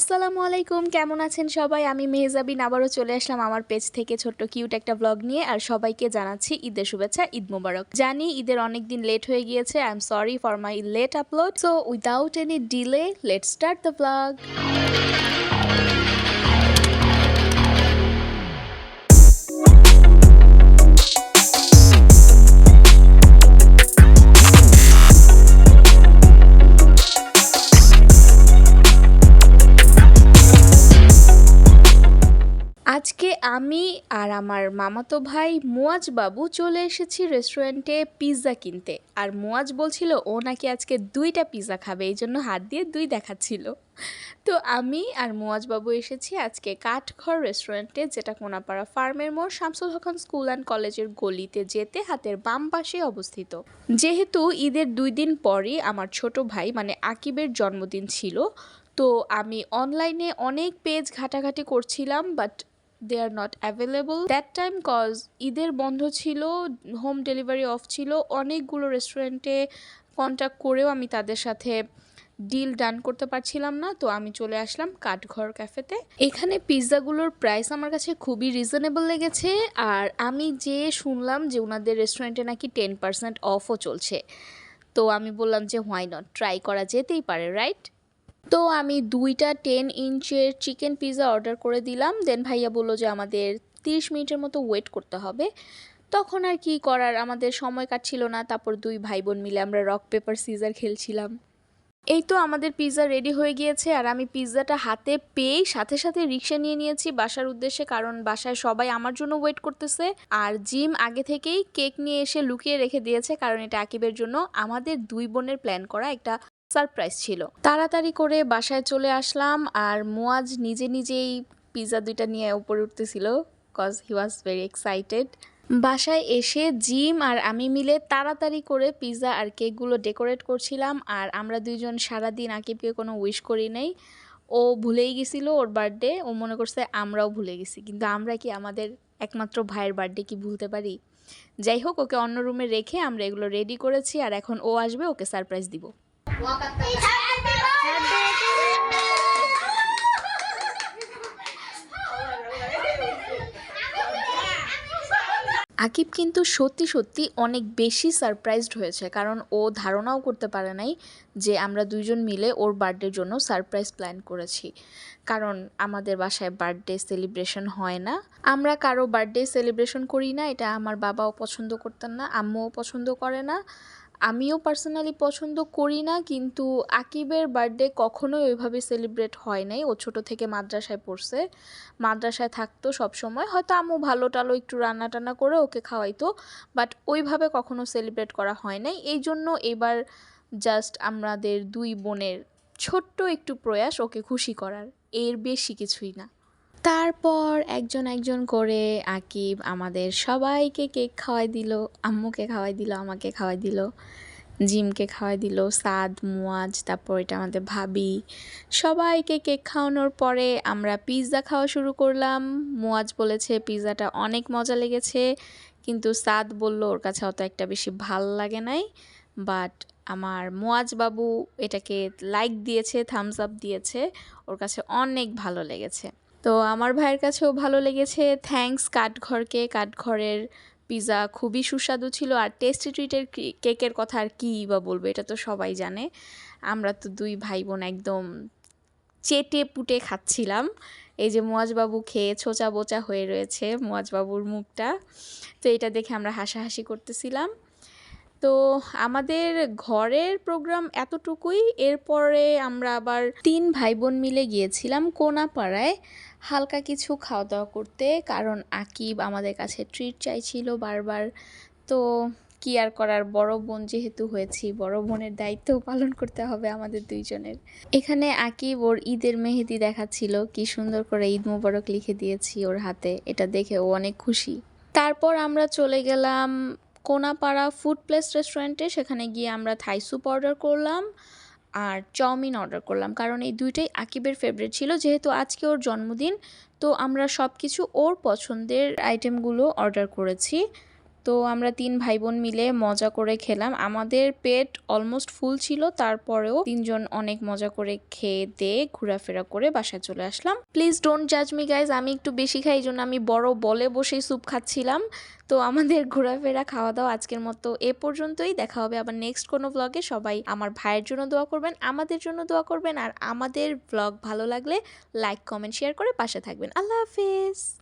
আসসালামু আলাইকুম, কেমন আছেন সবাই? আমি মেহজাবিন আবারও চলে আসলাম আমার পেজ থেকে ছোট্ট কিউট একটা ব্লগ নিয়ে। আর সবাইকে জানাচ্ছি ঈদের শুভেচ্ছা, ঈদ মোবারক। জানি ঈদের অনেক দিন লেট হয়ে গিয়েছে, I am sorry for my late upload. So without any delay let's start the blog. আজকে আমি আর আমার মামাতো ভাই মুয়াজ বাবু চলে এসেছি রেস্টুরেন্টে পিৎজা কিনতে। আর মুয়াজ বলছিল ও নাকি আজকে 2টা পিৎজা খাবে, এই জন্য হাত দিয়ে 2 দেখাচ্ছিল। তো আমি আর মুয়াজ বাবু এসেছি আজকে কাঠঘর রেস্টুরেন্টে, যেটা কোনাপাড়া ফার্মের মোড় শামসুল হক স্কুল অ্যান্ড কলেজের গলিতে যেতে হাতের বাম পাশে অবস্থিত। যেহেতু ঈদের 2 দিন পরই আমার ছোট ভাই মানে আকিবের জন্মদিন ছিল, তো আমি অনলাইনে অনেক পেজ ঘাটাঘাটি করছিলাম, but they are not available that time cause ঈদের বন্ধ ছিল, হোম ডেলিভারি অফ ছিল। অনেকগুলো রেস্টুরেন্টে কন্ট্যাক্ট করেও আমি তাদের সাথে ডিল ডান করতে পারছিলাম না, তো আমি চলে আসলাম কাঠঘর ক্যাফেতে। এখানে পিৎজাগুলোর প্রাইস আমার কাছে খুবই রিজনেবল লেগেছে। আর আমি যে শুনলাম যে ওনাদের রেস্টুরেন্টে নাকি 10% অফও চলছে, তো আমি বললাম যে হোয়াই নট, ট্রাই করা যেতেই পারে, রাইট? তো আমি 2টা 10 ইঞ্চের চিকেন পিৎজা অর্ডার করে দিলাম। দেন ভাইয়া বললো যে আমাদের 30 মিনিটের মতো ওয়েট করতে হবে। তখন আর কি করার, আমাদের সময় কাটছিল না। তারপর 2 ভাই বোন মিলে আমরা রক পেপার সিজার খেলছিলাম। এই তো আমাদের পিৎজা রেডি হয়ে গিয়েছে। আর আমি পিৎজাটা হাতে পেয়েই সাথে সাথে রিক্সা নিয়ে নিয়েছি বাসার উদ্দেশ্যে, কারণ বাসায় সবাই আমার জন্য ওয়েট করতেছে। আর জিম আগে থেকেই কেক নিয়ে এসে লুকিয়ে রেখে দিয়েছে, কারণ এটা আকিবের জন্য আমাদের 2 বোনের প্ল্যান করা একটা সারপ্রাইজ ছিল। তাড়াতাড়ি করে বাসায় চলে আসলাম। আর মুয়াজ নিজে নিজেই পিৎজা 2টা নিয়ে উপরে উঠতেছিল, cause he was very excited. বাসায় এসে জিম আর আমি মিলে তাড়াতাড়ি করে পিৎজা আর কেকগুলো ডেকোরেট করছিলাম। আর আমরা 2জন সারাদিন আকিবকে কোনো উইশ করি নাই। ও ভুলেই গেছিল ওর বার্থডে, ও মনে করছে আমরাও ভুলে গেছি, কিন্তু আমরা কি আমাদের একমাত্র ভাইয়ের বার্থডে কি ভুলতে পারি? যাই হোক, ওকে অন্য রুমে রেখে আমরা এগুলো রেডি করেছি। আর এখন ও আসবে, ওকে সারপ্রাইজ দিব। আকিব কিন্তু সত্যি সত্যি অনেক বেশি সারপ্রাইজড হয়েছে, কারণ ও ধারণাও করতে পারে নাই যে আমরা 2জন মিলে ওর বার্থডের জন্য সারপ্রাইজ প্ল্যান করেছি। কারণ আমাদের বাসায় বার্থডে সেলিব্রেশন হয় না, আমরা কারো বার্থডে সেলিব্রেশন করি না। এটা আমার বাবাও পছন্দ করতেন না, আম্মুও পছন্দ করে না, আমিও পার্সোনালি পছন্দ করি না। কিন্তু আকিবের বার্থডে কখনোই ওইভাবে সেলিব্রেট হয় নাই। ও ছোটো থেকে মাদ্রাসায় পড়ছে, মাদ্রাসায় থাকতো সবসময়। হয়তো আম্মু ভালো টালো একটু রান্না টান্না করে ওকে খাওয়াইতো, বাট ওইভাবে কখনো সেলিব্রেট করা হয় নাই। এই জন্য এবার জাস্ট আমাদের 2 বোনের ছোট্ট একটু প্রয়াস ওকে খুশি করার, এর বেশি কিছুই না। তারপর একজন একজন করে আকিব আমাদের সবাইকে কেক খাওয়াই দিল। আম্মুকে খাওয়াই দিল, আমাকে খাওয়াই দিল, জিমকে খাওয়াই দিল, সাদ, মুয়াজ, তারপর এটা আমাদের ভাবি। সবাইকে কেক খাওয়ানোর পরে আমরা পিৎজা খাওয়া শুরু করলাম। মুয়াজ বলেছে পিৎজাটা অনেক মজা লেগেছে, কিন্তু সাদ বলল ওর কাছে অত একটা বেশি ভাল লাগে নাই। বাট আমার মুয়াজ বাবু এটাকে লাইক দিয়েছে, থামস আপ দিয়েছে, ওর কাছে অনেক ভালো লেগেছে। তো আমার ভাইয়ের কাছেও ভালো লেগেছে। থ্যাঙ্কস কাঠঘরকে, কাঠঘরের পিৎজা খুবই সুস্বাদু ছিল। আর টেস্টি ট্রিটের কেকের কথা আর কী বা বলবো, এটা তো সবাই জানে। আমরা তো 2 ভাই বোন একদম চেটে পুটে খাচ্ছিলাম। এই যে মুয়াজবাবু খেয়ে ছোচা বোচা হয়ে রয়েছে মুয়াজবাবুর মুখটা, তো এটা দেখে আমরা হাসাহাসি করতেছিলাম। তো আমাদের ঘরের প্রোগ্রাম এতটুকুই। এরপরে আমরা আবার 3 ভাই বোন মিলে গিয়েছিলাম কোনাপাড়ায় হালকা কিছু খাওয়া দাওয়া করতে, কারণ আকিব আমাদের কাছে ট্রিট চাইছিল বারবার। তো কি আর করার, বড় বোন যেহেতু হয়েছি, বড় বোনের দায়িত্বও পালন করতে হবে আমাদের 2জনের। এখানে আকিব ওর ঈদের মেহেদি দেখাচ্ছিল, কি সুন্দর করে ঈদ মোবারক লিখে দিয়েছি ওর হাতে, এটা দেখে ও অনেক খুশি। তারপর আমরা চলে গেলাম কোনাপাড়া ফুড প্লেস রেস্টুরেন্টে। সেখানে গিয়ে আমরা থাই স্যুপ অর্ডার করলাম আর চাউমিন অর্ডার করলাম, কারণ এই 2টাই আকিবের ফেভারিট ছিল। যেহেতু আজকে ওর জন্মদিন, তো আমরা সব কিছু ওর পছন্দের আইটেমগুলো অর্ডার করেছি। তো আমরা 3 ভাই বোন মিলে মজা করে খেলাম। আমাদের পেট অলমোস্ট ফুল ছিল, তারপরেও 3 জন অনেক মজা করে খেয়ে-দেয়ে ঘোরাফেরা করে বাসায় চলে আসলাম। প্লিজ ডোন্ট জাজ মি গাইজ, আমি একটু বেশি খাই, এইজন্য আমি বড় বলে বসেই স্যুপ খাচ্ছিলাম। তো আমাদের ঘোরাফেরা খাওয়া-দাওয়া আজকের মতো এ পর্যন্তই। দেখা হবে আবার নেক্সট কোনো ভ্লগে। সবাই আমার ভাইয়ের জন্য দোয়া করবেন, আমাদের জন্য দোয়া করবেন, আর আমাদের ভ্লগ ভালো লাগলে লাইক, কমেন্ট, শেয়ার করে পাশে থাকবেন। আল্লাহ হাফেজ।